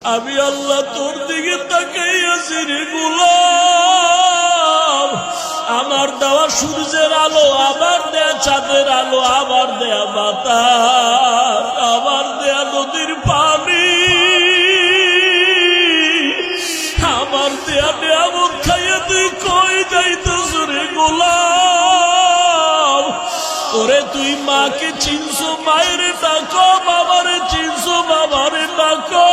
আমি আল্লাহ তোর দিকে তাকাইয়াছি রে গোলাম। আমার দেওয়া সূর্যের আলো, আবার দেয়া চাঁদের আলো, আবার দেয়া বাতাস, আবার দেয়া নদীর পানি, আমার দেয়া নিয়ামত খাইয়া তুই কই যাইতেছ রে গোলাম? ওরে তুই মাকে চিনছো, মায়ের ডাকো, বাবারে চিনছো, বাবারে ডাকো।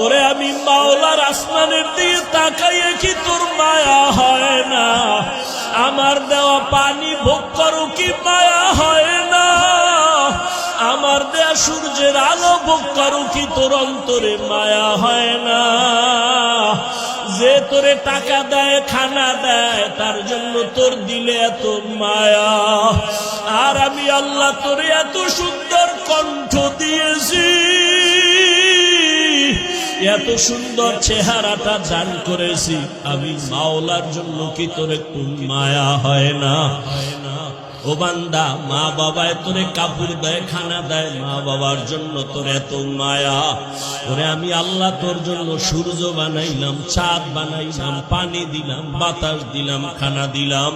ওরে আমি মাওলার আসমানের দিকে তাকাইয়ে কি তোর মায়া হয় না? আমার দেওয়া পানি ভোগ করো কি মায়া হয় না? আমার দেয়া সূর্যের আলো ভোগ করো কি তোর অন্তরে মায়া হয় না? যে তোরে টাকা দেয়, খানা দেয়, তার জন্য তোর দিলে এত মায়া। আর আমি আল্লাহ তোরে এত সুন্দর কণ্ঠ দিয়েছি, এত সুন্দর চেহারাটা দান করেছি, আমি মাওলার জন্য কি তোর একটু মায়া হয় না? ও বান্দা, মা বাবায় তোরে কাপড় দেয়, খানা দেয়, মা বাবার জন্য তোর এত মায়া। ওরে আমি আল্লাহ তোর জন্য সূর্য বানাইলাম, চাঁদ বানাইলাম, পানি দিলাম, বাতাস দিলাম, খানা দিলাম।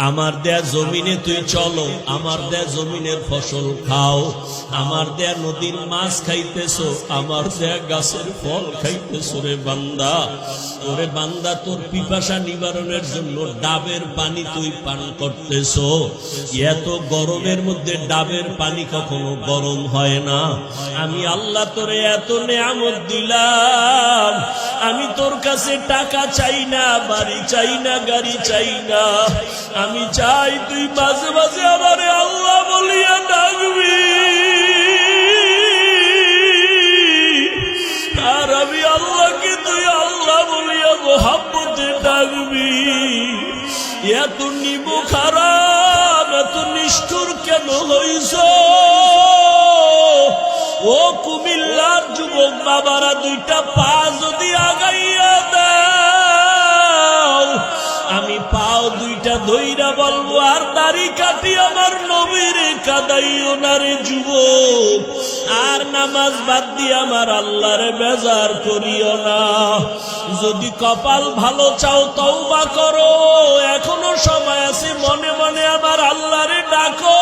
আমার দেয়া জমিনে তুই চলো, আমার দেয়া জমিনের ফসল খাও, আমার দেয়া নদীর মাছ খাইতেছো, আমার দেয়া গাছের ফল খাইতেছো রে বান্দা। ওরে বান্দা, তোর পিপাসা নিবারণের জন্য ডাবের পানি তুই পান করতেছো। এত গরমের মধ্যে ডাবের পানি কখনো গরম হয় না। আমি আল্লাহ তোরে এত নেয়ামত দিলাম, আমি তোর কাছে টাকা চাই না, বাড়ি চাই না, গাড়ি চাই না। আমি চাই তুই মাঝে মাঝে আমারে আল্লাহ বলিয়া ডাকবি। আর আমি আল্লাহকে তুই আল্লাহ বলিয়া মোহাব্বতে ডাকবি। এত নিমু খারাপ, এত নিষ্ঠুর কেন হইছ? ও কুমিল্লার যুবক বাবারা, দুইটা পা যদি আগাইয়া দাও, আমি পাও দুইটা ধইরা বলবো, আর দাড়ি কাটি আমার নবীর কাদাইও না রে যুবক। আর নামাজ বাদ দিয়ে আমার আল্লাহরে বেজার করিও না। যদি কপাল ভালো চাও তওবা করো, এখনো সময় আছে, মনে মনে আমার আল্লাহরে ডাকো।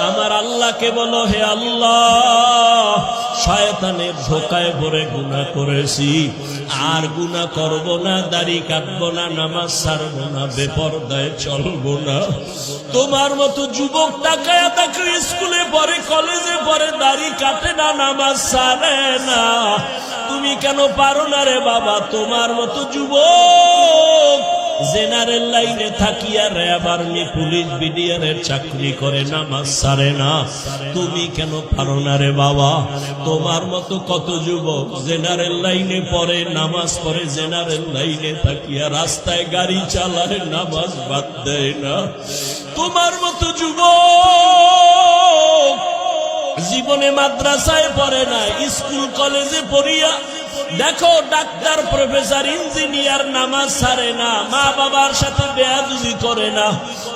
আমার আল্লাহকে বলো, হে আল্লাহ, শয়তানের ধোকায় পড়ে গুনাহ করেছি, আর গুনাহ করব না, দাড়ি কাটবো না, নামাজ ছাড়বো না, বেপরদায় চলবো না। তোমার মতো যুবক তাকায়া তাকে স্কুলে পড়ে, কলেজে পড়ে, দাড়ি কাটে না, নামাজ ছাড়ে না। তুমি কেন পারো না রে বাবা? তোমার মতো যুবক জেনারেল লাইনে থাকিয়া র্যাব, আর্মি, পুলিশ, বিডিআরের চাকরি করে, নামাজ ছাড়ে না। তুমি কেন পারো না রে বাবা? তোমার মতো কত যুবক জেনারেল লাইনে পড়ে, নামাজ পড়ে, জেনারেল লাইনে থাকিয়া রাস্তায় গাড়ি চালায়, নামাজ বাদ দেয় না। তোমার মতো যুবক জীবনে মাদ্রাসায় পড়ে না, স্কুল কলেজে পড়িয়া দেখো ডাক্তার, প্রফেসর, ইঞ্জিনিয়ার, নামাজ ছাড়ে না, মা বাবার সাথে বেয়াদবি করে না।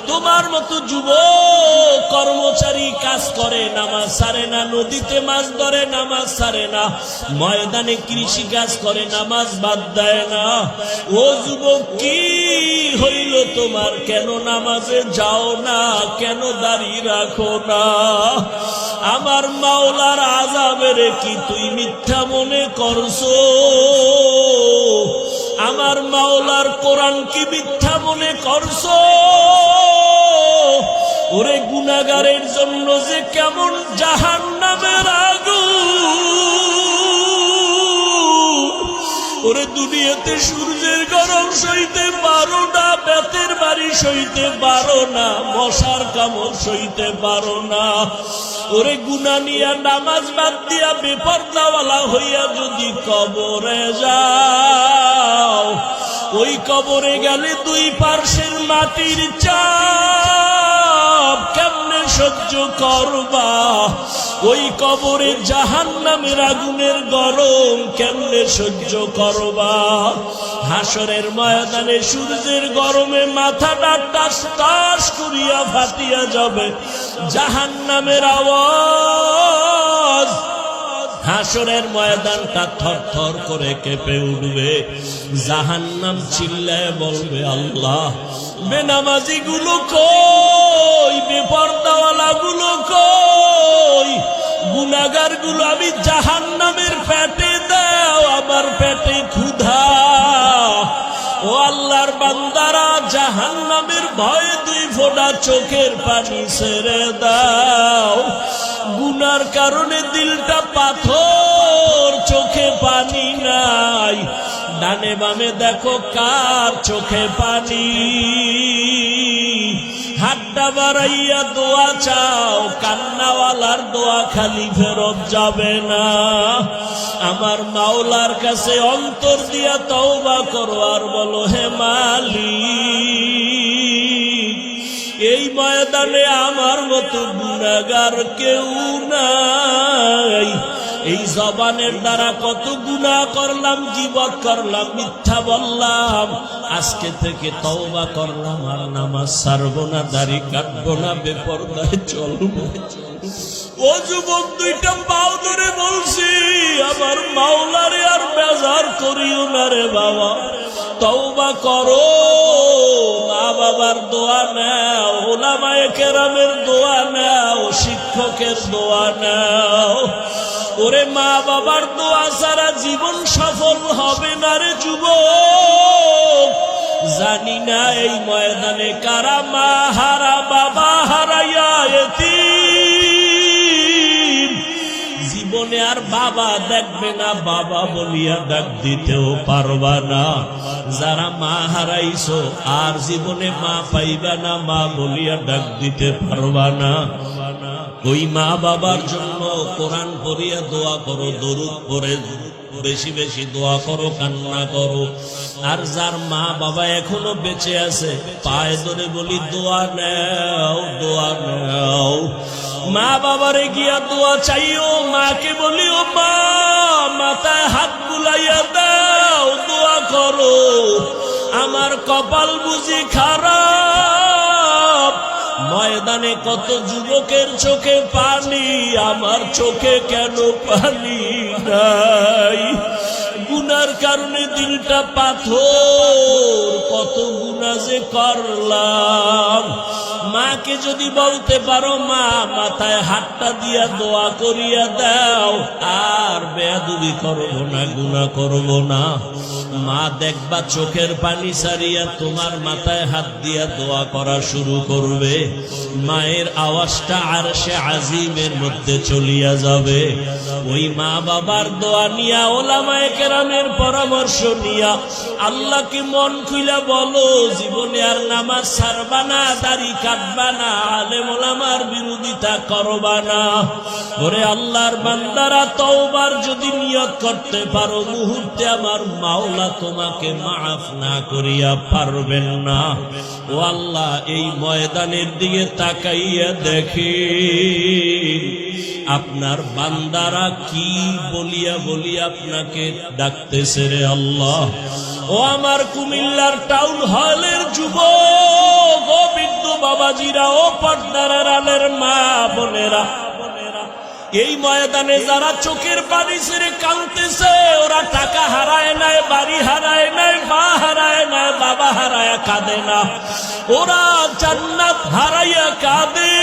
তোমার মতো যুবক কর্মচারী কাজ করে, নামাজ ছাড়ে না, নদীতে মাছ ধরে, নামাজ ছাড়ে না, ময়দানে কৃষি কাজ করে, নামাজ বাদ দেয় না। ও যুবক, কি হইল তোমার? কেন নামাজে যাও না? কেন দাঁড়িয়ে রাখো না? আমার মাওলার আযাবের কি তুই মিথ্যা মনে করছো? আমার মাওলার কোরআন কি মিথ্যা মনে করছো? ওরে গুনাহগারের জন্য যে কেমন জাহান্নামের আগুন! ওরে দুনিয়াতে সূর্যের গরম সইতে পারো না, বেতের বাড়ি সইতে পারো না, মশার কামড় সইতে পারো না। ওরে গুনাহ নিয়া, নামাজ বাদ দিয়া, বেপরদাওয়ালা হইয়া যদি কবরে যাও, ওই কবরে গেলে দুই পার্শ্বের মাটির চাপ কেমনে সহ্য করবা? ওই কবরে জাহান্নামের আগুনের গরম কেমনে সহ্য করবা? হাসরের ময়দানে সূর্যের গরমে মাথাটা টাস টাস করিয়া ফাটিয়া যাবে, জাহান্নামের আওয়াজ, হাসরের ময়দানটা থরথর করে কেঁপে উঠবে। জাহান্নাম চিল্লায় বলবে, আল্লাহ, বেনামাজি গুলো কই, বেপরদাওয়ালা গুলো কই, গুনাহগার গুলো আমি জাহান্নামের পেটে দাও, আমার পেটে ক্ষুধা। ও আল্লাহর বান্দারা, জাহান্নামের ভয়ে 2 ফোঁটা চোখের পানি ছেড়ে দাও। গুনার কারণে দিলটা পাথর, চোখে পানি নাই। ডানে বামে দেখো কার চোখে পানি। হাতটা বাড়াইয়া দোয়া চাও, কান্নাওয়ালার দোয়া খালি ফেরত যাবে না। আমার মাওলার কাছে অন্তর দিয়া তওবা করো আর বলো, হে মালিক, এই ময়দানে আমার মতো গুনাহগার কেউ নাই। এই জবানের দ্বারা কত গুনাহ করলাম, গীবত করলাম, মিথ্যা বললাম। আজকে থেকে তওবা করলাম, আর নামাজ ছাড়বো না, দাড়ি কাটবো না, বেপরদায় চলবো। ও যুবক, 2টা পাও ধরে বলছি, আমার মাওলারে আর বেজার করিও না রে বাবা। তওবা করো, মা বাবার দোয়া নাও, উলামায়ে কেরামের দোয়া নাও, শিক্ষকের দোয়া নাও। ওরে মা বাবার দোয়া ছাড়া জীবন সফল হবে না রে যুবক। জানি না এই ময়দানে কারা মা হারা, বাবা হারাইয়া এতিম, জীবনে আর বাবা দেখবে না, বাবা বলিয়া ডাক দিতেও পারবা না। যারা মা হারাইছো আর জীবনে মা পাইবা না, মা বলিয়া ডাক দিতে পারবা না। ওই মা বাবার জন্য কোরআন পড়িয়া দোয়া করো, দরুদ পড়ে বেশি বেশি দোয়া করো, কান্না করো। আর যার মা বাবা এখনো বেঁচে আছে, পায়ে ধরে বলি দোয়া নাও, দোয়া নাও। মা বাবারে গিয়া দোয়া চাইও, মাকে বলিও, মা, মাথায় হাত বুলাইয়া দাও, দোয়া করো। আমার কপাল বুঝি খারাপ, ময়দানে কত যুবকের চোখে পানি, আমার চোখে কেন পানি নাই? গুনার কারণে দিলটা পাথর, কত গুনাহ যে করলাম। মাকে যদি বলতে পারো, মা, মাথায় হাতটা দিয়া দোয়া করিয়া দাও, আর বেয়াদবি করবো না, গুনাহ করবো না। মা দেখবা চোখের পানি ছাড়িয়া তোমার মাথায় হাত দিয়া দোয়া করা শুরু করবে। মায়ের আওয়াজটা আরশে আজিমের মধ্যে চলিয়া যাবে। ওই মা বাবার দোয়া নিয়া, উলামায়ে কেরামের পরামর্শ নিয়া আল্লাহকে মন খুইলা বলো, জীবনে আর নামাজ ছাড়বা না, দাড়ি কাটবা না, আলেম ওলামার বিরোধিতা করবা না। ওরে আল্লাহর বান্দারা, তওবার যদি নিয়ত করতে পারো, মুহূর্তে আমার মাওলা তোমাকে মাফ না করিয়া পারবেন না। ও আল্লাহ, এই ময়দানের দিকে তাকাইয়া দেখি আপনার বান্দারা কি বলিয়া বলিয়া আপনাকে ডাকতেছে রে আল্লাহ। ও আমার কুমিল্লার টাউন হলের যুবক, ও বৃদ্ধ বাবাজিরা, ও পর্দার আড়ালের মা বোনেরা, এই ময়দানে যারা চোখের পানি ছেড়ে কাঁদতেছে, ওরা টাকা হারায় নাই, বাড়ি হারায় নাই, মা হারায় নাই, বাবা হারায় কাঁদে না, ওরা জান্নাত হারাইয়া কাঁদে।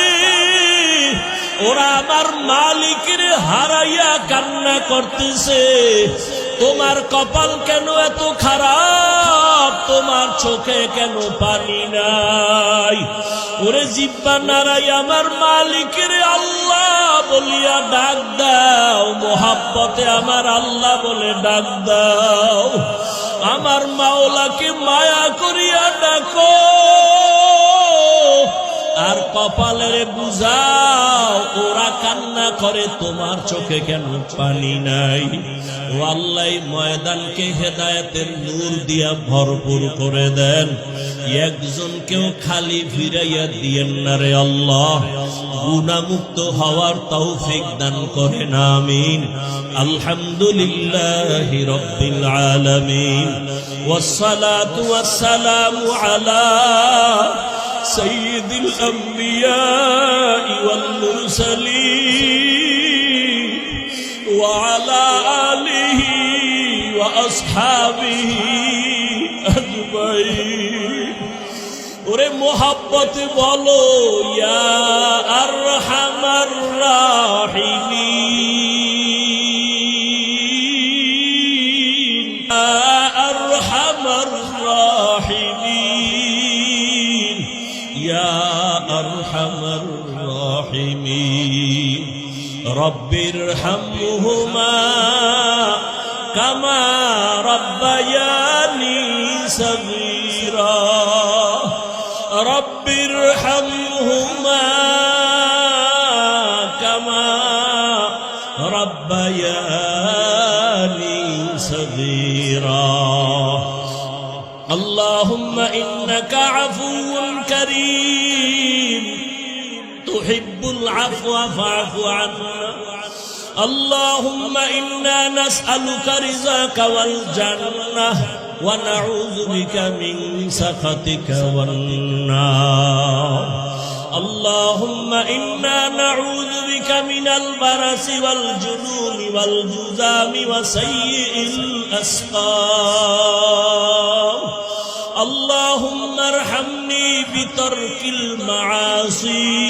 ওরা আমার মালিকের হারাইয়া কান্না করতেছে। তোমার কপাল কেন এত খারাপ? তোমার চোখে কেন পানি নাই? ওরে জিব্বা নাড়াই আমার মালিকের আল্লাহ বলিয়া ডাক দাও, মোহাব্বতে আমার আল্লাহ বলে ডাক দাও। আমার মাওলাকে মায়া করিয়া ডাকো। আর কপালের বুঝাও ওরা কান্না করে তোমার চোখে কেন পানি নাই। ও আল্লাহ ময়দানকে হেদায়েতের নূর দিয়া ভরপুর করে দেন, একজনকেও খালি ফিরাইয়া দিয়েন না রে আল্লাহ। গুনাহমুক্ত হওয়ার তৌফিক দান করেন, আমিন। আলহামদুলিল্লাহি রাব্বিল আলামিন, ওয়াসসালাতু ওয়াসসালামু আলা সাইয়্যিদিল আমবিয়া ওয়াল মুরসালিন ওয়া আলা আলিহি ওয়া আসহাবিহি আজমাইন। ওরে মোহাব্বতে বলো ইয়া আরহামার রাহিমিন, ইয়া আরহামার রাহিমিন, ইয়া আরহামার রাহিমিন। রব্বিরহামহুমা কামা রাব্বায়ানি সগীরা, রব্বিরহামহুমা কামা রাব্বায়ানি সগীরা। আল্লাহুম্মা ইন্নাকা আফুউন কারীম তুহিব্বুল আফওয়া ফা'ফু আন্না। اللهم إنا نسألك رزاك والجنة ونعوذ بك من سخطك والنار. اللهم إنا نعوذ بك من البرص والجنون والجذام وسيء الأسقام. اللهم ارحمني بترك المعاصي.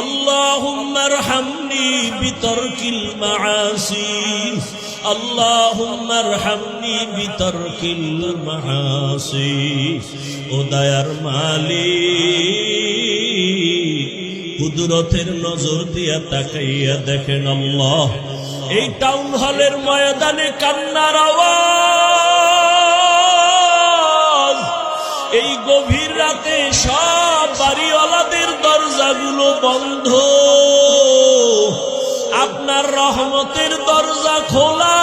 اللهم ارحمني بترك المعاصي. اللهم ارحمني بترك المعاصي. ও দয়ার মালিক, কুদরতের নজর দিয়া তাকাইয়া দেখেন আল্লাহ, এই টাউন হলের ময়দানে কান্নার আওয়াজ, এই গভীর রাতে সব বাড়িওয়ালাদের দরজাগুলো বন্ধ, আপনার রহমতের দরজা খোলা।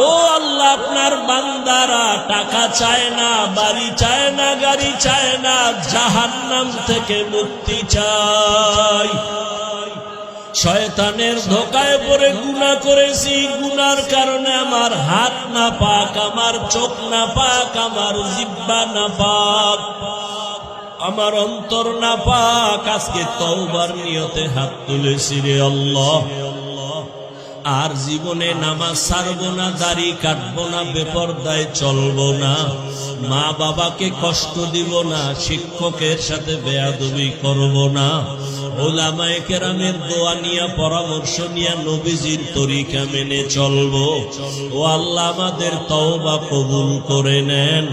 ও আল্লাহ, আপনার বান্দারা টাকা চায় না, বাড়ি চায় না, গাড়ি চায় না, জাহান্নাম থেকে মুক্তি চায়। শয়তানের ধোকায় পড়ে গুনাহ করেছি, গুনার কারণে আমার হাত না পাক, আমার চোখ না পাক, আমার জিহ্বা না পাক, আমার অন্তর না পাক। আজকে তওবার নিয়তে হাত তুলেছি রে আল্লাহ। আর জীবনে নামাজ ছাড়বো না, দাড়ি কাটবো না, বেপরদায় চলবো না, মা বাবাকে কষ্ট দিব না, শিক্ষকের সাথে বেয়াদবি করব না, উলামায়ে কেরামের দোয়া নিয়া পরামর্শ নিয়া নবীজির তরিকা মেনে চলবো। ও আল্লাহ, আমাদের তওবা কবুল করে নেন।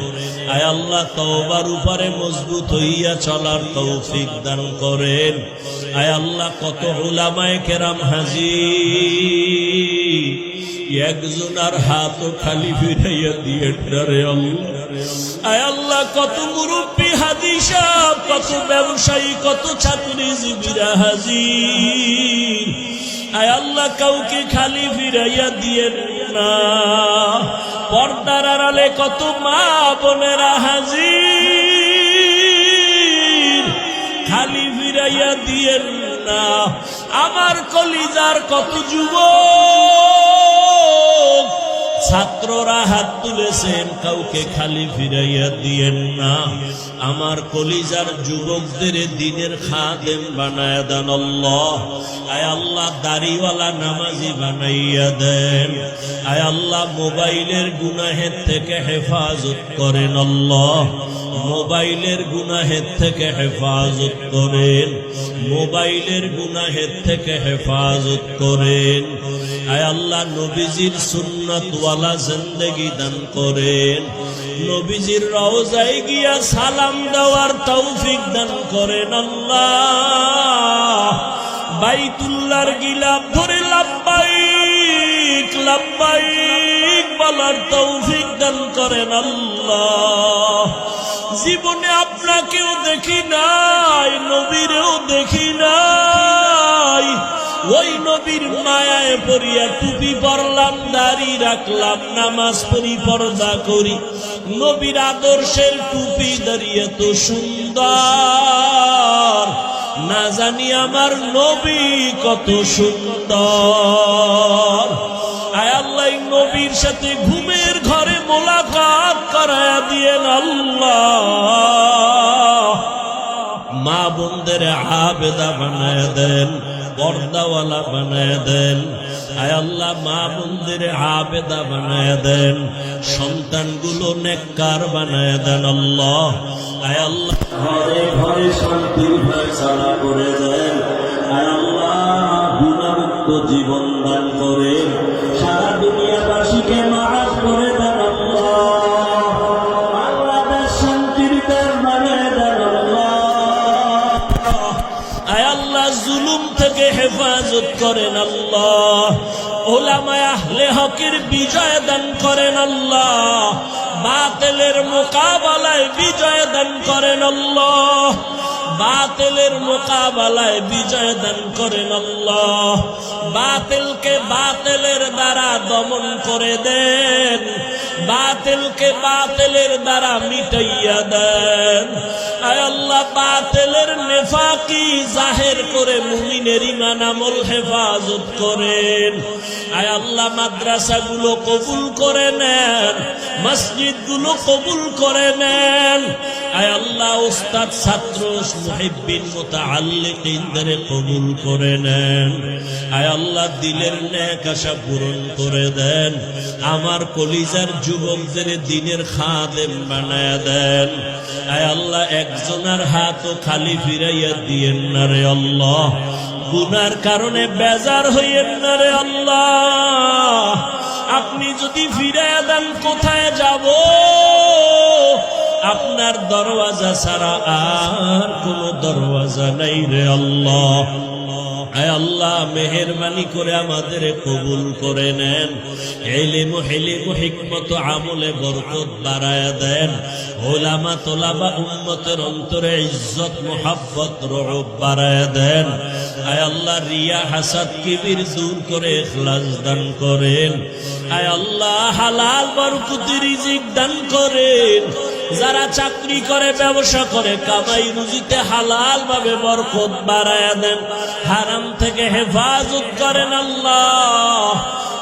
আয় আল্লাহ, তওবার উপরে মজবুত হইয়া চলার তৌফিক দান করেন। আয় আল্লাহ, কত উলামায়ে কেরাম হাজির, একজনের হাতও খালি ফিরাইয়া দিয়ে রে আল্লাহ। আয় আল্লাহ, কত মুরব্বী হাজি সাহেব, কত ব্যবসায়ী, কত চাকরিজীবীরা হাজির। আয় আল্লাহ, কাউকে খালি ফিরাইয়া দিয়ে না। পর্দার আড়ালে কত মা বোনেরা হাজির, খালি ফিরাইয়া দিয়ে না। আমার কলিজার কত যুবক ছাত্ররা হাত তুলেছেন, কাউকে খালি ফিরাইয়া দিয়েন না। আমার কলিজার যুবকদের দিনের খাদেম বানায়া দেন আল্লাহ। আয় আল্লাহ, দাড়িওয়ালা নামাজি বানাইয়া দেন। আয় আল্লাহ, মোবাইলের গুনাহের থেকে হেফাজত করেন আল্লাহ। মোবাইলের গুনাহের থেকে হেফাজত করেন, মোবাইলের গুনাহের থেকে হেফাজত করেন। আয় আল্লাহ, নবীজির সুন্নাতওয়ালা জিন্দেগি দান করেন। নবীজির রওজায় গিয়া সালাম দেওয়ার তৌফিক দান করেন আল্লাহ। বাইতুল্লাহর গিলাফ ধরে লাব্বাইক লাব্বাইক বলার তৌফিক দান করেন আল্লাহ। জীবনে আপনার মাকেও দেখি নাই, নবীরেও দেখি নাই। ওই নবীর মায়ায় পড়িয়া টুপি পরলাম, দাড়ি রাখলাম, নামাজ পড়ি, পর্দা করি। নবীর আদর্শের টুপি দাঁড়িয়ে এত সুন্দর, না জানি আমার নবী কত সুন্দর। আয় আল্লাহ, নবীর সাথে ঘুমের ঘরে মোলাকাত করায়া দিয়েন আল্লাহ। মা বোনদের আবেদা বানায় দেন, পর্দাওয়ালা বানায় দেন। আয় আল্লাহ, মা বোনদের আবেদা বানায় দেন, সন্তানগুলো নেককার বানায় দেন আল্লাহ। আয় আল্লাহ, ঘরে ঘরে শান্তির ফয়সালা করে দেন। আয় আল্লাহ, গুনাহমুক্ত জীবন দান করে সারা দুনিয়াবাসীকে মাফ করে দেন আল্লাহ। বাংলাদেশ শান্তির দেশ বানায় দেন আল্লাহ। আয় আল্লাহ, জুলুম থেকে হেফাজত করেন আল্লাহ। উলামায়ে আহলে হকের বিজয় দান করেন আল্লাহ। বাতিলের মোকাবেলায় বিজয় দান করেন আল্লাহ। বাতিলের মোকাবেলায় বিজয় দান করেন আল্লাহ। বাতিলকে বাতিলের দ্বারা দমন করে দেন, বাতিলকে বাতিলের দ্বারা মিটাইয়া দেন। আয় আল্লাহ, বাতিলের নেফাকি জাহের করে মুমিনের ঈমান আমল হেফাজত করেন। আয় আল্লাহ, মাদ্রাসাগুলো কবুল করে নেন, মসজিদগুলো কবুল করে নেন। আয় আল্লাহ, উস্তাদ ছাত্র মুহিব্বিন মুতাআল্লিকিনদের কবুল করে নেন। আয় আল্লাহ, দিলের নেক আশা পূরণ করে দেন। আমার কলিজার যুবকদের দিনের খাদেম বানায় দেন। আয় আল্লাহ, একজনের হাতও খালি ফিরাইয়া দিয়েন না রে আল্লাহ। গুনার কারণে বেজার হইয়েন না রে আল্লাহ। আপনি যদি ফিরাইয়া দেন কোথায় যাব? আপনার দরওয়াজা ছাড়া আর কোন দরওয়াজা নাই রে আল্লাহ। আয় আল্লাহ, মেহেরবানি করে আমাদের কবুল করে নেন। ইলম হিকমত আমলে বরকত বাড়ায়া দেন। উলামা তোলাবা উম্মতের অন্তরে ইজ্জত মুহাব্বত রূপ বাড়ায়া দেন। আয় আল্লাহ, রিয়া হাসাদ কিবির দূর করে ইখলাস দান করেন। আয় আল্লাহ, হালাল বরকতি রিজিক দান করেন। যারা চাকরি করে, ব্যবসা করে, কামাই রুজিতে হালাল ভাবে বরকত বাড়ায়া দেন। হারাম থেকে হেফাজত করেন আল্লাহ।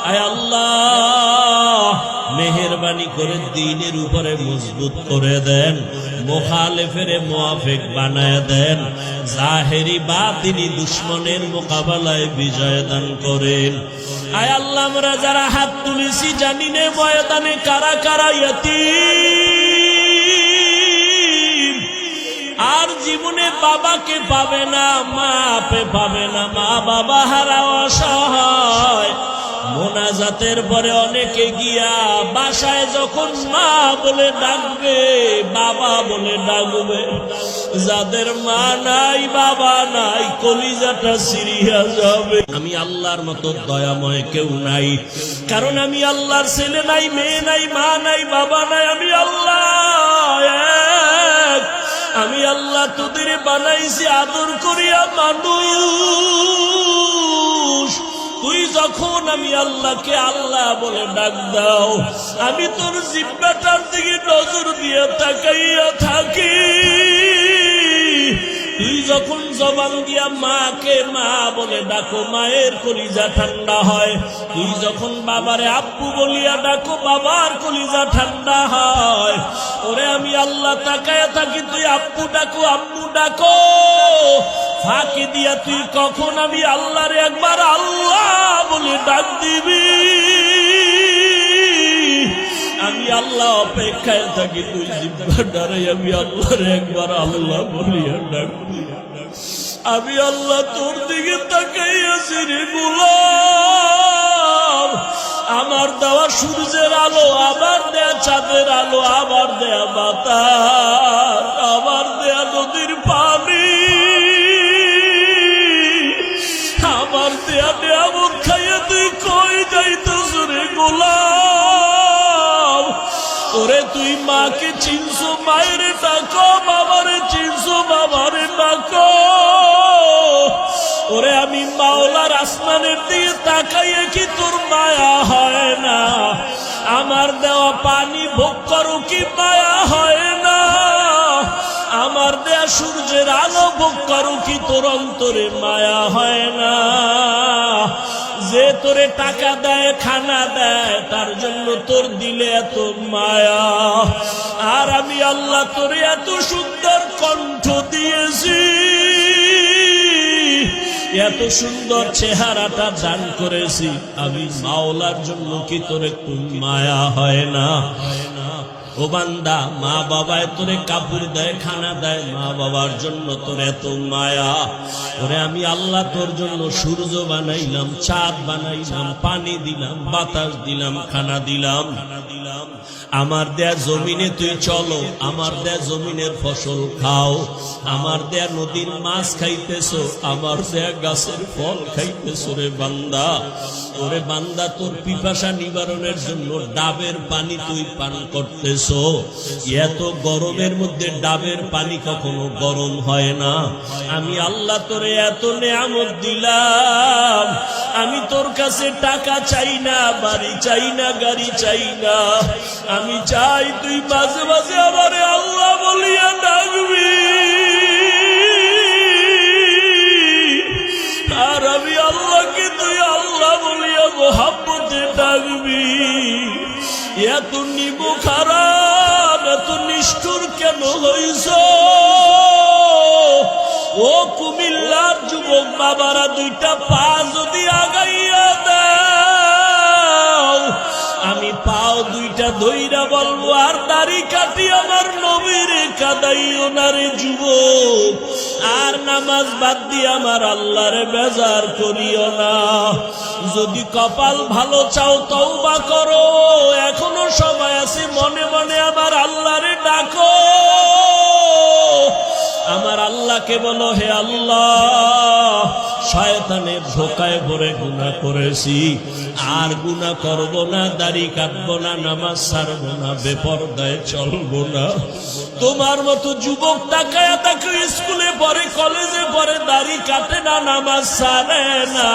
আয় আল্লাহ, মেহেরবানি করে দ্বীনের উপরে মজবুত করে দেন। মুখালিফের মুআফিক বানায় দেন। জাহেরি বাতিনি দুশমনের মোকাবেলায় বিজয় দান করেন। আয় আল্লাহ, আমরা যারা হাত তুলেছি জানি নে ময়দানে কারা কারা ইয়াতীম, আর জীবনে বাবাকে পাবে না, মা পাবে না, মা বাবা হারা অসহায়। মোনাজাতের পরে অনেকে গিয়া বাসায় যখন মা বলে ডাকবে, বাবা বলে ডাকবে, যাদের মা নাই, বাবা নাই, কলিজাটা সিরিয়া যাবে। আমি আল্লাহর মতো দয়াময় কেউ নাই, কারণ আমি আল্লাহর ছেলে নাই, মেয়ে নাই, মা নাই, বাবা নাই। আমি আল্লাহ এক। আমি আল্লাহ তোদের বানাইছি আদর করিয়া মানুষ। তুই যখন আমি আল্লাহকে আল্লাহ বলে ডাক দাও, আমি তোর জিহ্বাটার দিকে নজর দিয়ে তাকাইয়া থাকি। তুই যখন জবান দিয়া মাকে মা বলে ডাকো, মায়ের কলিজা ঠান্ডা হয়। তুই যখন বাবারে আব্বু বলিয়া ডাকো, বাবার কলিজা ঠান্ডা হয়। ওরে আমি আল্লাহ তাকায়া থাকি, তুই আব্বু ডাকো, আব্বু ডাকো। ফাঁকি দিয়া তুই কখন আমি আল্লাহরে একবার আল্লাহ বলে ডাক দিবি। আমি আল্লাহ অপেক্ষায় থাকি, তুই জিহ্বাটারে আমি আল্লাহরে একবার আল্লাহ বলিয়া ডাক। আমি আল্লাহ তোর দিকে তাকাইয়াছি রে গোলাম। আমার দেওয়া সূর্যের আলো, আবার দেয়া চাঁদের আলো, আবার দেয়া বাতাস, আবার দেয়া নদীর পানি, আমার দেয়া নিয়ামত খাইয়া তুই কই যাইতেছ রে গোলাম? ওরে তুই মাকে চিনছো, মায়ের ডাকো, বাবারে আমি মাওলার আসমানের দিকে তাকাইয়ে কি তোর মায়া হয় না? আমার দেওয়া পানি ভোগ করো কি মায়া হয় না? আমার দেয়া সূর্যের আলো ভোগ করো কি তোর অন্তরে মায়া হয় না? যে তোরে টাকা দেয় খানা দেয় তার জন্য তোর দিলে এত মায়া, আর আমি আল্লাহ তোরে এত সুন্দর কণ্ঠ দিয়েছি, এত সুন্দর চেহারাটা দান করেছি, আমি মাওলার জন্য কি তোর একটু মায়া হয় না? ও বান্দা, মা বাবায় তোরে কাপড় দেয় খানা দেয়, মা বাবার জন্য তোর এত মায়া। ওরে আমি আল্লাহ তোর জন্য সূর্য বানাইলাম, চাঁদ বানাইলাম, পানি দিলাম, বাতাস দিলাম, খানা দিলাম। আমার দেয়া জমিনে তুই চলো, আমার দেয়া জমিনের ফসল খাও, আমার দেয়া নদীর মাছ খাইতেছো, আমার দেয়া গাছের ফল খাইতেছো। রে বান্দা, ওরে বান্দা, তোর পিপাসা নিবারণের জন্য ডাবের পানি তুই পান করতেছো। এত গরমের মধ্যে ডাবের পানি কখনো গরম হয় না। আমি আল্লাহ তোরে এত নেয়ামত দিলাম, আমি তোর কাছে টাকা চাই না, বাড়ি চাই না, গাড়ি চাই না, আমি চাই তুই মাঝে মাঝে আমারে আল্লাহ বলিয়া ডাকবি, আর আমি আল্লাহকে তুই আল্লাহ বলিয়া মোহাব্বতে ডাকবি। এত নিবু খারাপ, এত নিষ্ঠুর কেন হইছ? ও কুমিল্লার যুবক বাবারা, দুইটা পা যদি আগাইয়া দাও, আমি পাও দুইটা ধইরা বলবো, আর দাড়ি কাটি আমার নবীরে কাদাইও না রে যুবক, আর নামাজ বাদ দিয়ে আমার আল্লাহরে বেজার করিও না। যদি কপাল ভালো চাও তওবা করো, এখনো সময় আছে, মনে মনে আমার আল্লাহরে ডাকো। আমার আল্লাহকে বলো, হে আল্লাহ, শয়তানের ধোকায় পড়ে গুনাহ করেছি, আর গুনাহ করব না, দাড়ি কাটবো না, নামাজ ছাড়বো না, বেপরদায় চলবো না। তোমার মতো যুবক তাকায়া তাকে স্কুলে পড়ে, কলেজে পড়ে, দাড়ি কাটে না, নামাজ ছাড়ে না,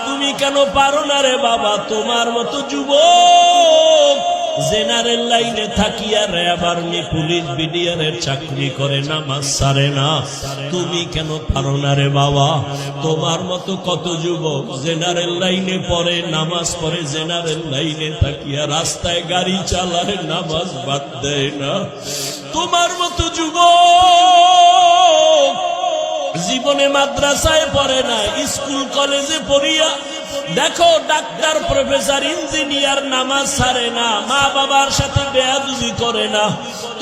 তুমি কেন পারো না রে বাবা? তোমার মতো যুবক জেনারেল লাইনে থাকিয়া র্যাব আর্মি পুলিশ বিডিআরের চাকরি করে, নামাজ ছাড়ে না, তুমি কেন পারো না রে বাবা? তোমার মতো কত যুবক জেনারেল লাইনে পড়ে, নামাজ পড়ে, জেনারেল লাইনে থাকিয়া রাস্তায় গাড়ি চালায়, নামাজ বাদ দেয় না। তোমার মতো যুবক জীবনে মাদ্রাসায় পড়ে না, স্কুল কলেজে পড়িয়া দেখো ডাক্তার, প্রফেসর, ইঞ্জিনিয়ার, নামাজ ছাড়ে না, মা বাবার সাথে বেয়াদবি করে না।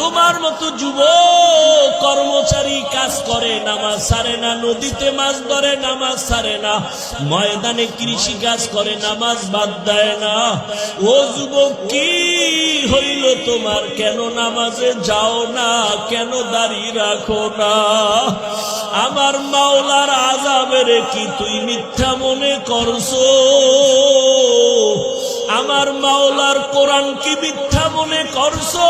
তোমার মতো যুবক কর্মচারী কাজ করে, নামাজ ছাড়ে না, নদীতে মাছ ধরে, নামাজ ছাড়ে না, ময়দানে কৃষি কাজ করে, নামাজ বাদ দেয় না। ও যুবক, কি হইল তোমার? কেন নামাজে যাও না? কেন দাড়ি রাখো না? আমার মাওলার আযাবের কি তুই মিথ্যা মনে করছো? আমার মাওলার কোরআন কি মিথ্যা মনে করছো?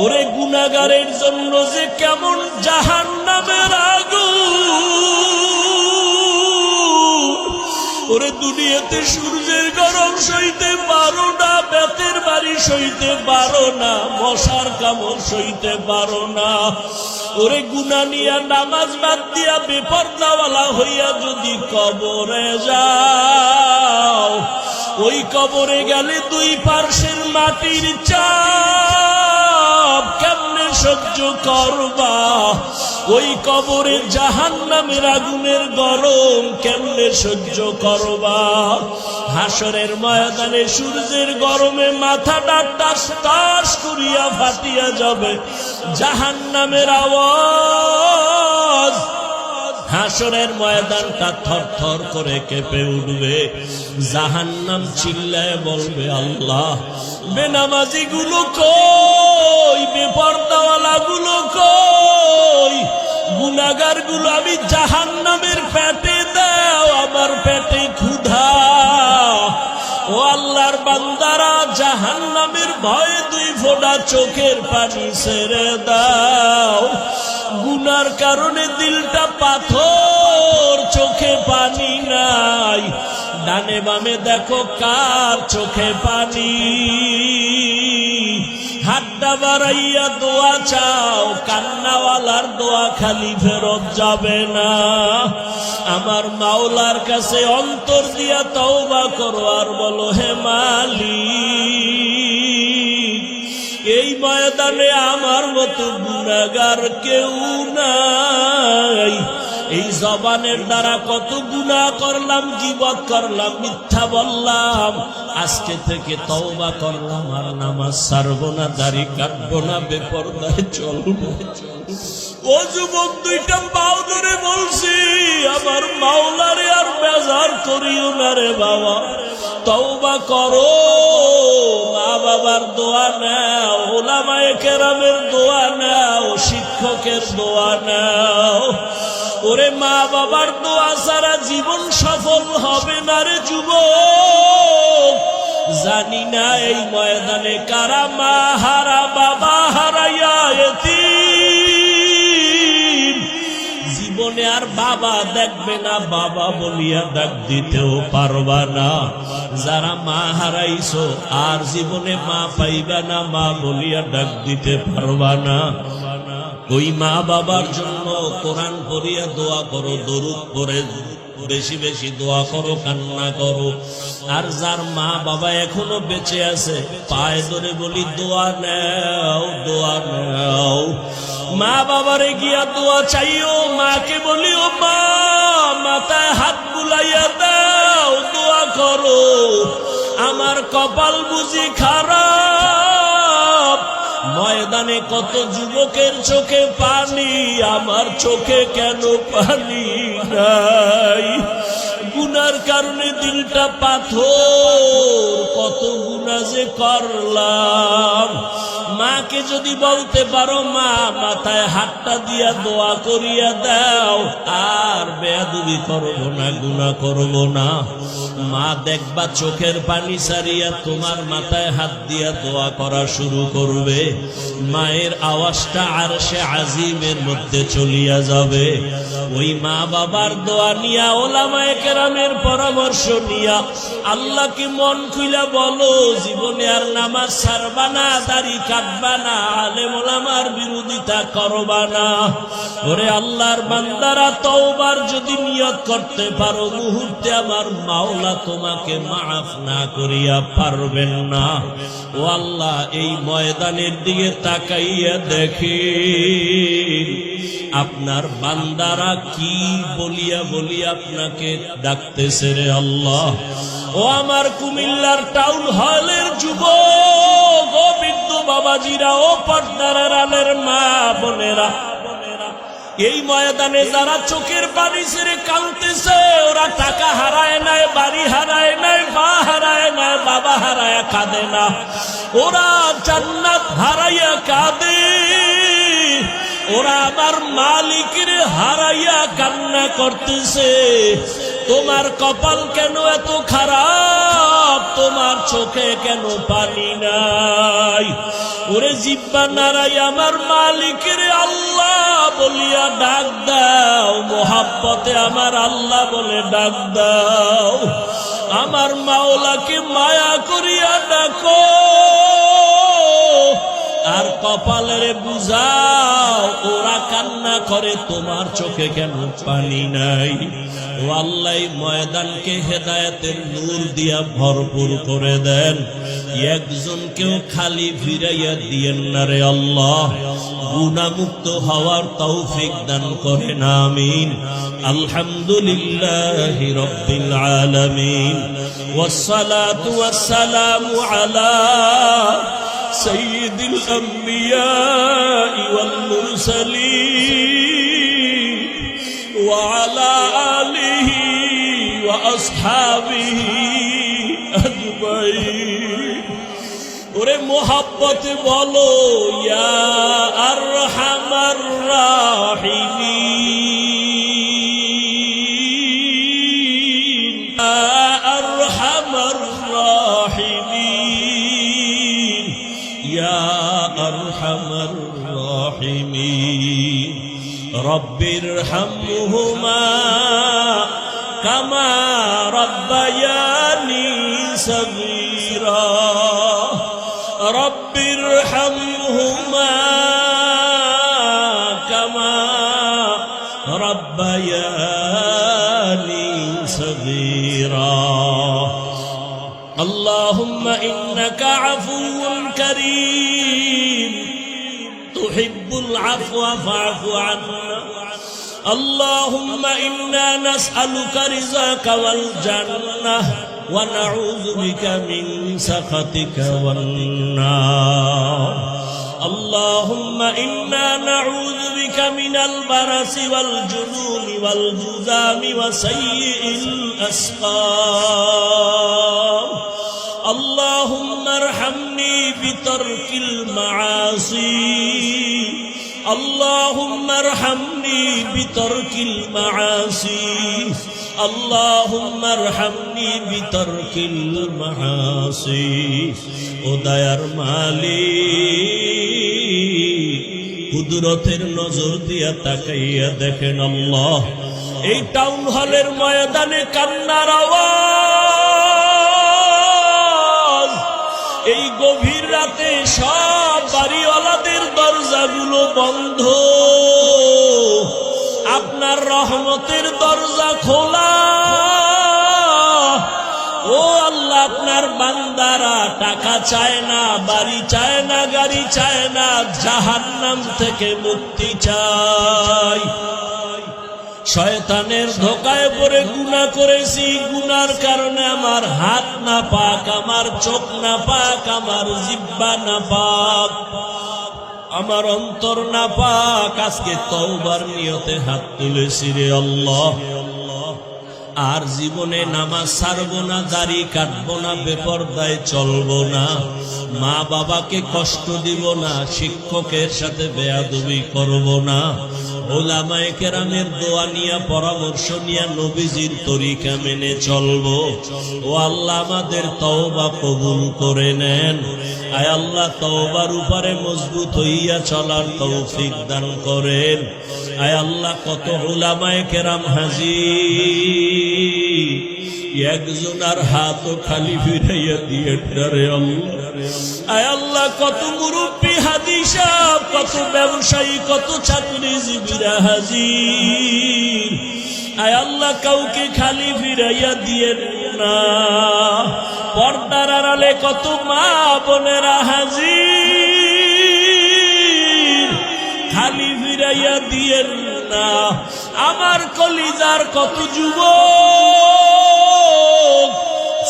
ওরে গুনাহগারের জন্য যে কেমন জাহান্নামের আগুন, ওরে দুনিয়াতে সূর্যের গরম সইতে পারো না, বেতের বাড়ি সইতে পারো না, মশার কামড় সইতে পারো না। ওরে গুনাহ নিয়া নামাজ বাদ দিয়া বেপরদাওয়ালা হইয়া যদি কবরে যাও, ওই কবরে গেলে দুই পার্শ্বের মাটির চাপ কেমনে সহ্য করবা? ওই কবরে জাহান্নামের আগুনের গরম কেমনে সহ্য করবা? হাসরের ময়দানে সূর্যের গরমে মাথাটা টাস টাস করিয়া ফাটিয়া যাবে, জাহান্নামের আওয়াজ, হাসরের ময়দানটা থর থর করে কেঁপে উঠবে। জাহান্নাম চিল্লায় বলবে, আল্লাহ, বেনামাজি গুলো কই? বেপরদাওয়ালা গুলো কই? গুনাহগার গুলো আমি জাহান্নামের পেটে দাও, আমার পেটে ক্ষুধা। ও আল্লাহর বান্দারা, জাহান্নামের ভয়ে দুই ফোঁটা চোখের পানি ছেড়ে দাও। গুনার কারণে দিলটা পাথর চোখে পানি নাই, ডানে বামে দেখো কার চোখে পানি। হাতটা বাড়াইয়া দোয়া চাও, কান্নাওয়ালার দোয়া খালি ফেরত যাবে না। আমার মাওলার কাছে অন্তর দিয়া তওবা করো আর বলো, হে মালিক, এই ময়দানে আমার মতো গুনাহগার কেউ নাই। এই জবানের দ্বারা কত গুনাহ করলাম, গীবত করলাম, মিথ্যা বললাম। আজকে থেকে তওবা করলাম, আর নামাজ ছাড়বো না, দাড়ি কাটবো না, বেপরদায় চলবো। ও যুবক, দুইটা পাও ধরে বলছি, আমার মাওলারে আর বেজার করিও না রে বাবা। তওবা করো, মা বাবার দোয়া নাও, উলামায়ে কেরামের দোয়া নাও, শিক্ষকের দোয়া নাও। ওরে মা বাবার দোয়া ছাড়া জীবন সফল হবে না রে যুবক। জানি না এই ময়দানে কারা মা হারা, বাবা হারাইয়া এতিম। জীবনে আর বাবা দেখবে না, বাবা বলিয়া ডাক দিতেও পারবা না। যারা মা হারাইছো আর জীবনে মা পাইবা না, মা বলিয়া ডাক দিতে পারবা না। ওই মা বাবার জন্য কোরআন পড়িয়া দোয়া করো, দরুদ পড়ে বেশি বেশি দোয়া করো, কান্না করো। আর যার মা বাবা এখনো বেঁচে আছে, পায়ে ধরে বলি দোয়া নাও, দোয়া নাও। মা বাবারে গিয়া দোয়া চাইও, মাকে বলিও মা, মাথায় হাত বুলাইয়া দাও, দোয়া করো। আমার কপাল বুঝি খারাপ, ময়দানে কত যুবকের চোখে পানি, আমার চোখে কেন পানি নাই? গুনার কারণে দিলটা পাথর, কত গুনাহ যে করলাম। মাকে যদি বলতে পারো, মা মাথায় হাতটা দিয়া দোয়া করিয়া দাও, আর বেয়াদবি করবো না, গুনাহ করবো না। মা দেখবা চোখের পানি সারিয়া তোমার মাথায় হাত দিয়া দোয়া করা শুরু করবে। মায়ের আওয়াজটা আরশে আজিমের মধ্যে চলিয়া যাবে। ওই মা বাবার দোয়া নিয়া, উলামায়ে কেরামের পরামর্শ নিয়া আল্লাহকে মন খুইলা বলো, জীবনে আর নামাজ ছাড়বা না, দাড়ি কাটবা না, আলেম ওলামার বিরোধিতা করবা না। ওরে আল্লাহর বান্দারা, তওবার যদি নিয়ত করতে পারো, মুহূর্তে আমার মাওলা তোমাকে মাফ না করিয়া পারবেন না। ও আল্লাহ, এই ময়দানের দিকে তাকাইয়া দেখি আপনার বান্দারা কি বলিয়া বলিয়া আপনাকে ডাকতেছে রে আল্লাহ। ও আমার কুমিল্লার টাউন হলের যুবক, ও বৃদ্ধ বাবাজিরা, ও পর্দার আড়ালের মা বোনেরা, এই ময়দানে যারা চোখের পানি ছেড়ে কাঁদতেছে, ওরা টাকা হারায় নাই, বাড়ি হারায় নাই, মা হারায় নাই, বাবা হারায় কাঁদে না, ওরা জান্নাত হারাইয়া কাঁদে। ওরা আমার মালিকের হারাইয়া কান্না করতেছে। তোমার কপাল কেন এত খারাপ? তোমার চোখে কেন পানি নাই? ওরে জিব্বা নাড়াই আমার মালিকের আল্লাহ বলিয়া ডাক দাও, মোহাব্বতে আমার আল্লাহ বলে ডাক দাও। আমার মাওলাকে মায়া করিয়া ডাকো, আর কপালের বুঝাও। ওরা কান্না করে, তোমার চোখে কেন পানি নাই? ও আল্লাহ, ময়দানকে হেদায়েতের নূর দিয়া ভরপুর করে দেন। একজনকেও খালি ফিরাইয়া দিয়েন না রে আল্লাহ। গুনাহমুক্ত হওয়ার তৌফিক দান করেন, আমিন। আলহামদুলিল্লাহি রাব্বিল আলামিন, ওয়াসসালাতু ওয়াসসালামু আলা سيد الأنبياء والمرسلين وعلى آله وأصحابه أجمعين। ওরে মোহাব্বতে বলো, ইয়া আরহামার রাহিমিন, ইয়া আরহামার রাহিমিন, ইয়া আরহামার রাহিমিন। রব্বিরহামহুমা كما ربياني صغيرا رب ارحمهما كما ربياني صغيرا اللهم إنك عفو كريم تحب العفو فاعف عنا اللهم إنا نسألك رزاك والجنة ونعوذ بك من سخطك والنار اللهم إنا نعوذ بك من البرص والجنون والجذام وسيء الأسقام اللهم ارحمني بترك المعاصي اللهم ارحمني بترك المعاصي اللهم ارحمني بترك المعاصي ও দয়ার মালিক কুদরতের নজর দিয়া তাকাইয়া দেখেন আল্লাহ এই টাউন হলের ময়দানে কান্নার আওয়াজ এই গভীর রাতে সব বাড়িওয়ালাদের দরজাগুলো বন্ধ আপনার রহমতের দরজা খোলা ও আল্লাহ আপনার বান্দারা টাকা চায় না বাড়ি চায় না গাড়ি চায় না জাহান্নাম থেকে মুক্তি চায় শয়তানের ধোকায় পড়ে গুনাহ করেছি গুনার কারণে আমার হাত না পাক আমার চোখ না পাক আমার জিহ্বা না পাক আমার অন্তর না পাক আজকে তওবার নিয়তে হাত তুলেছি রে আল্লাহ আর জীবনে নামাজ ছাড়বো না দাড়ি কাটবো না বেপরদায় চলবো না মা বাবাকে কষ্ট দিব না শিক্ষকের সাথে বেয়াদবি করব না ওলামায়ে কেরামের দোয়া নিয়া পরামর্শ নিয়া নবীজির তরিকা মেনে চলবো ও আল্লাহ আমাদের তওবা কবুল করে নেন আয় আল্লাহ তওবার উপরে মজবুত হইয়া চলার তৌফিক দান করেন আয় আল্লাহ কত উলামায়ে কেরাম হাজির একজনের হাতও খালি ফিরাইয়া দিয়ে রে আল্লাহ আয় আল্লাহ কত মুরব্বী হাজী সাহেব কত ব্যবসায়ী কত চাকরিজীবীরা হাজির আয় আল্লাহ কাউকে খালি ফিরাইয়া দিয়ে না পর্দার আড়ালে কত মা বোনেরা হাজির খালি ফিরাইয়া দিয়ে না আমার কলিজার কত যুবক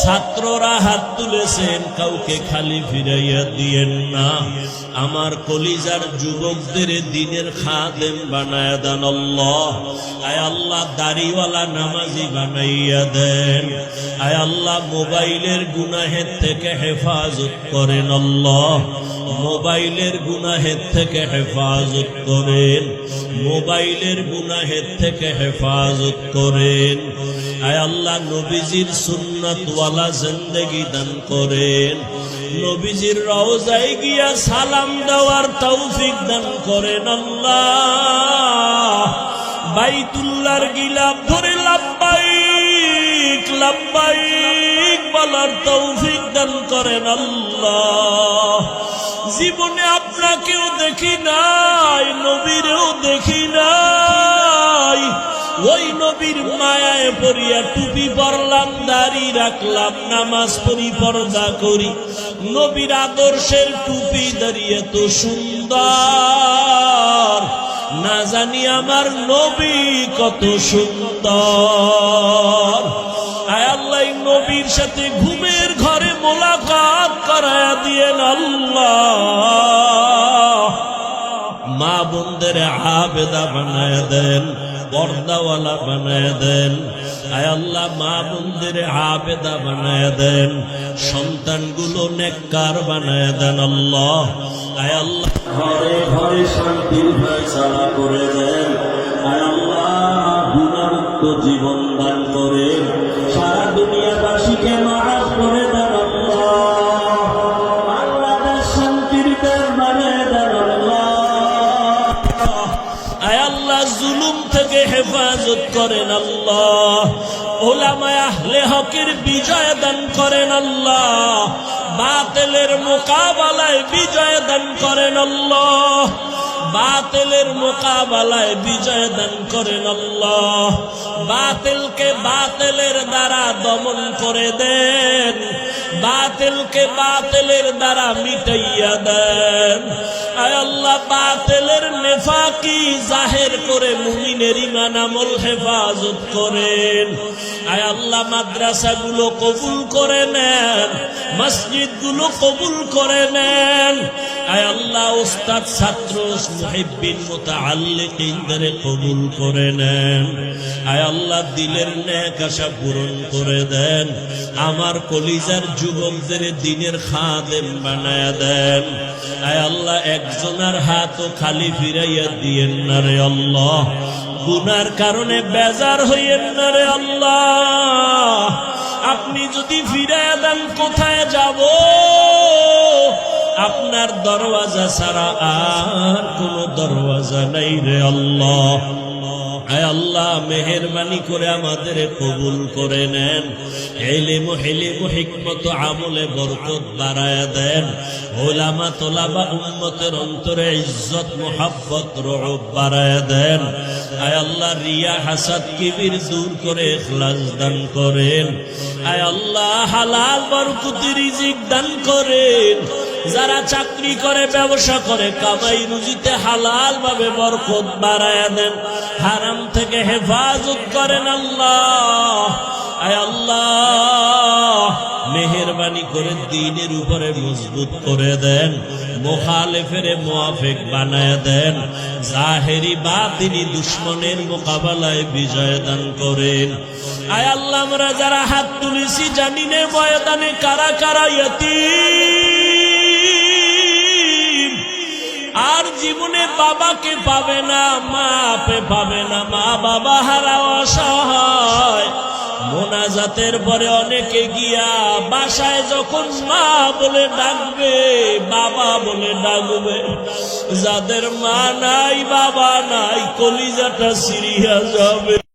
ছাত্ররা হাত তুলেছেন কাউকে খালি ফিরাইয়া দিয়েন না আমার কলিজার যুবকদের দিনের খাদেম বানায়া দেন আল্লাহ আয় আল্লাহ দাড়িওয়ালা নামাজি বানাইয়া দেন আয় আল্লাহ মোবাইলের গুনাহের থেকে হেফাজত করেন আল্লাহ মোবাইলের গুনাহের থেকে হেফাজত করেন মোবাইলের গুনাহের থেকে হেফাজত করেন আয় আল্লাহ নবীজির সুন্নাত ওয়ালা জিন্দেগি দান করেন নবীজির রওজায় গিয়া সালাম দেওয়ার তৌফিক দান করেন আল্লাহ বাইতুল্লাহর গিলাফ ধরে লাব্বাইক লাব্বাইক বলার তৌফিক দান করেন আল্লাহ জীবনে আপনাকেও দেখি নাই নবীরেও দেখি নাই ওই নবীর মায়ায় পড়িয়া টুপি পরলাম দাড়ি রাখলাম নামাজ পড়ি পর্দা করি নবীর আদর্শের টুপি দাঁড়িয়ে এত সুন্দর না জানি আমার নবী কত সুন্দর আয় আল্লাহ নবীর সাথে ঘুমের ঘরে মোলাকাত করায়া দিয়েন আল্লাহ মা বোনদের আবেদা বানায় দেন পর্দাওয়ালা বানায় দেন আয় আল্লাহ মা বোনদের আবেদা বানায় দেন সন্তানগুলো নেককার বানায় দেন আল্লাহ আয় আল্লাহ ঘরে ঘরে শান্তির ফয়সালা করে দেন আয় আল্লাহ গুনাহমুক্ত জীবন দান করেন সারা দুনিয়াবাসীকে মাফ করে দেন আল্লাহ বাংলাদেশ শান্তির দেশ বানায় দেন আল্লাহ আয় আল্লাহ জুলুম থেকে হেফাজত করেন আল্লাহ উলামায়ে আহলে হকের বিজয় দান করেন আল্লাহ, বাতিলের মোকাবেলায় বিজয় দান করেন আল্লাহ, বাতিলের মোকাবেলায় বিজয় দান করেন আল্লাহ, বাতিলকে বাতিলের দ্বারা দমন করে দেন, বাতিলকে বাতিলের দ্বারা মিটাইয়া দেন। আয় আল্লাহ, বাতিলের নেফাকি জাহের করে মুমিনের ঈমান আমল হেফাজত করেন। আয় আল্লাহ, মাদ্রাসাগুলো কবুল করে নেন, মসজিদগুলো কবুল করে নেন। আয় আল্লাহ, উস্তাদ ছাত্র মুহিব্বিন মুতাআল্লিকিনদের কবুল করে নেন। আয় আল্লাহ, দিলের নেক আশা পূরণ করে দেন। আমার কলিজার যুবকদের দিনের খাদেম বানায়া দেন। আয় আল্লাহ, একজনের হাতও খালি ফিরাইয়া দিয়েন না রে আল্লাহ, গুনার কারণে বেজার হইয়েন না রে আল্লাহ। আপনি যদি ফিরাইয়া দেন কোথায় যাব? আপনার দরওয়াজা ছাড়া আর কোন দরওয়াজা নাই রে আল্লাহ। আয় আল্লাহ, মেহেরবানি করে আমাদের কবুল করে নেন। ইলম হিকমত আমলে বরকত বাড়ায়া দেন। উলামা তোলাবা উম্মতের অন্তরে ইজ্জত মুহাব্বত রউব বাড়ায়া দেন। আয় আল্লাহ, রিয়া হাসাদ কিবির দূর করে ইখলাস দান করেন। আয় আল্লাহ, হালাল বরকতি রিজিক দান করেন। যারা চাকরি করে, ব্যবসা করে, কামাই রুজিতে হালাল ভাবে বরকত বাড়ায়া দেন। হারাম থেকে হেফাজত করেন আল্লাহ। আয় আল্লাহ, মেহেরবানি করে দ্বীনের উপরে মজবুত করে দেন। মুখালিফের মুআফিক বানায়া দেন। জাহেরি বাতিনি দুশমনের মোকাবেলায় বিজয় দান করেন। আয় আল্লাহ, আমরা যারা হাত তুলেছি জানি না ময়দানে কারা কারা ইয়াতীম, আর জীবনে বাবাকে পাবে না, মা পাবে না, মা বাবা হারা অসহায়। মোনাজাতের পরে অনেকে গিয়া বাসায় যখন মা বলে ডাকবে, বাবা বলে ডাকবে, যাদের মা নাই বাবা নাই, কলিজাটা সিরিয়া যাবে।